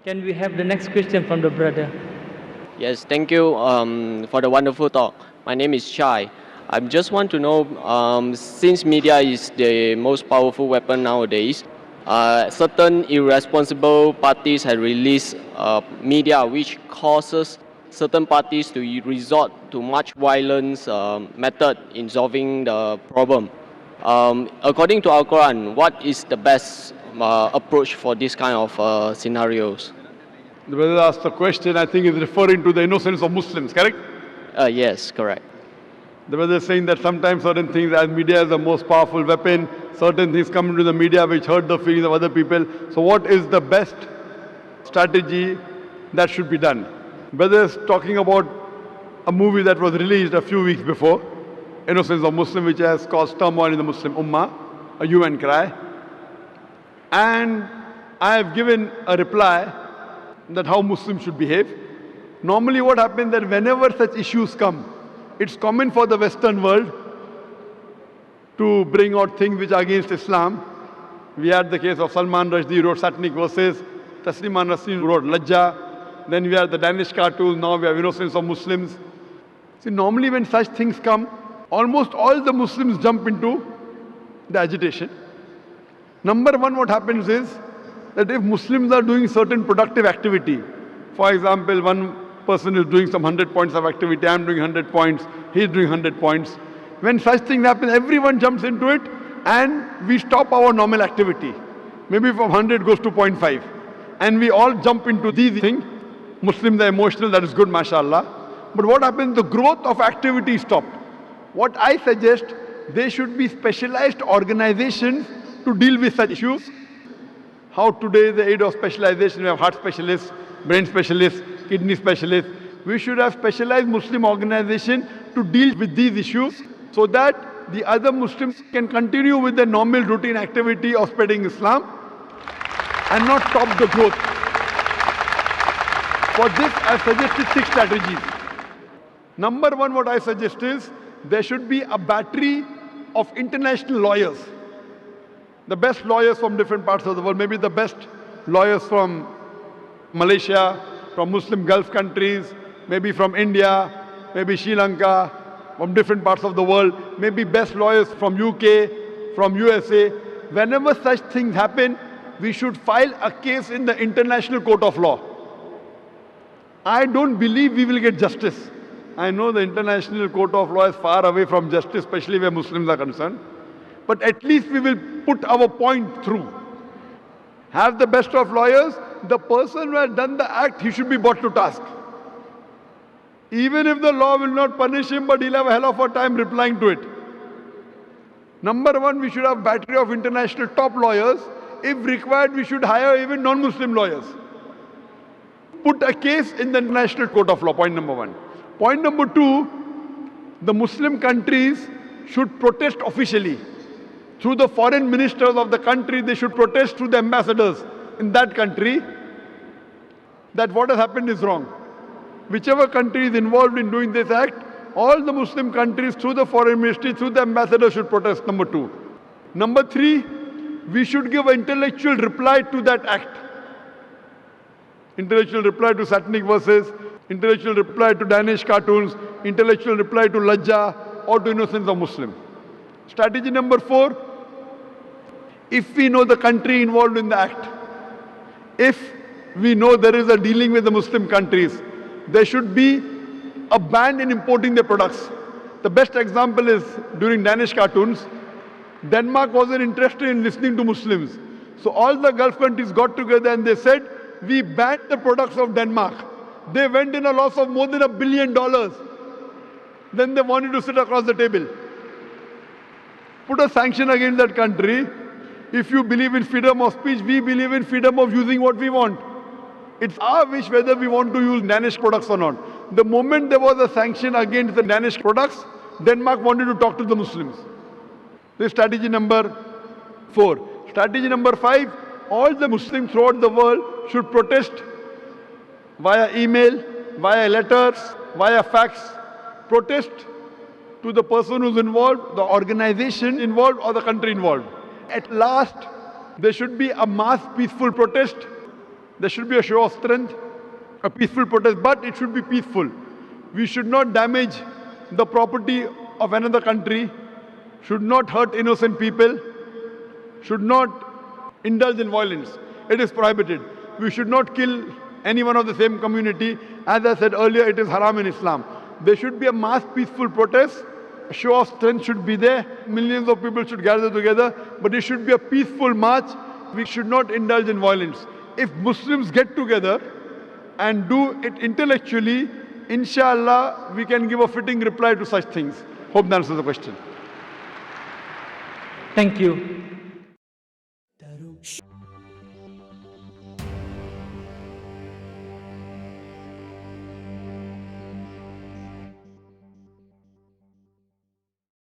Can we have the next question from the brother? Yes, thank you for the wonderful talk. My name is Shah. I just want to know, since media is the most powerful weapon nowadays, certain irresponsible parties have released media which causes certain parties to resort to much violence method in solving the problem. According to Al-Qur'an, what is the best approach for this kind of scenarios? The brother asked the question, I think is referring to the innocence of Muslims, correct? Yes, correct. The brother is saying that sometimes certain things, as media is the most powerful weapon, certain things come into the media which hurt the feelings of other people. So what is the best strategy that should be done? Brother is talking about a movie that was released a few weeks before, Innocence of Muslim, which has caused turmoil in the Muslim Ummah, a hue and cry. And I have given a reply that how Muslims should behave. Normally what happens that whenever such issues come, it's common for the Western world to bring out things which are against Islam. We had the case of Salman Rushdie wrote satanic verses, Taslima Nasreen wrote Lajja, then we had the Danish cartoons, now we have Innocence of Muslims. See, normally when such things come, almost all the Muslims jump into the agitation. Number one, what happens is that if Muslims are doing certain productive activity, for example, one person is doing some 100 points of activity, I am doing 100 points, he is doing 100 points. When such things happen, everyone jumps into it and we stop our normal activity. Maybe from 100 goes to 0.5. And we all jump into these things. Muslims are emotional, that is good, mashallah. But what happens, the growth of activity stopped. What I suggest, there should be specialized organizations to deal with such issues. How today the aid of specialization, we have heart specialists, brain specialists, kidney specialists. We should have specialized Muslim organization to deal with these issues so that the other Muslims can continue with their normal routine activity of spreading Islam and not stop the growth. For this, I suggested 6 strategies. Number one, what I suggest is there should be a battery of international lawyers. The best lawyers from different parts of the world, maybe the best lawyers from Malaysia, from Muslim Gulf countries, maybe from India, maybe Sri Lanka, from different parts of the world, maybe best lawyers from UK, from USA. Whenever such things happen, we should file a case in the International Court of Law. I don't believe we will get justice. I know the International Court of Law is far away from justice, especially where Muslims are concerned. But at least we will put our point through. Have the best of lawyers. The person who has done the act, he should be brought to task. Even if the law will not punish him, but he'll have a hell of a time replying to it. Number one, we should have battery of international top lawyers. If required, we should hire even non-Muslim lawyers. Put a case in the International Court of Law, point number one. Point number two, the Muslim countries should protest officially. Through the foreign ministers of the country, they should protest through the ambassadors in that country that what has happened is wrong. Whichever country is involved in doing this act, all the Muslim countries through the foreign ministry, through the ambassadors should protest, number two. Number three, we should give an intellectual reply to that act. Intellectual reply to satanic verses, intellectual reply to Danish cartoons, intellectual reply to Lajja or to Innocence of Muslim. Strategy number 4, if we know the country involved in the act, if we know there is a dealing with the Muslim countries, there should be a ban in importing their products. The best example is during Danish cartoons, Denmark wasn't interested in listening to Muslims. So all the Gulf countries got together and they said, we banned the products of Denmark. They went in a loss of more than $1 billion. Then they wanted to sit across the table. Put a sanction against that country. If you believe in freedom of speech, we believe in freedom of using what we want. It's our wish whether we want to use Danish products or not. The moment there was a sanction against the Danish products, Denmark wanted to talk to the Muslims. This is strategy number 4. Strategy number 5, all the Muslims throughout the world should protest via email, via letters, via fax. Protest to the person who's involved, the organization involved or the country involved. At last, there should be a mass peaceful protest There should be a show of strength, a peaceful protest, but it should be peaceful. We should not damage the property of another country, should not hurt innocent people, should not indulge in violence. It is prohibited. We should not kill anyone of the same community. As I said earlier, it is haram in Islam. There should be a mass peaceful protest. A show of strength should be there. Millions of people should gather together, but it should be a peaceful march. We should not indulge in violence. If Muslims get together and do it intellectually, inshallah, we can give a fitting reply to such things. Hope that answers the question. Thank you.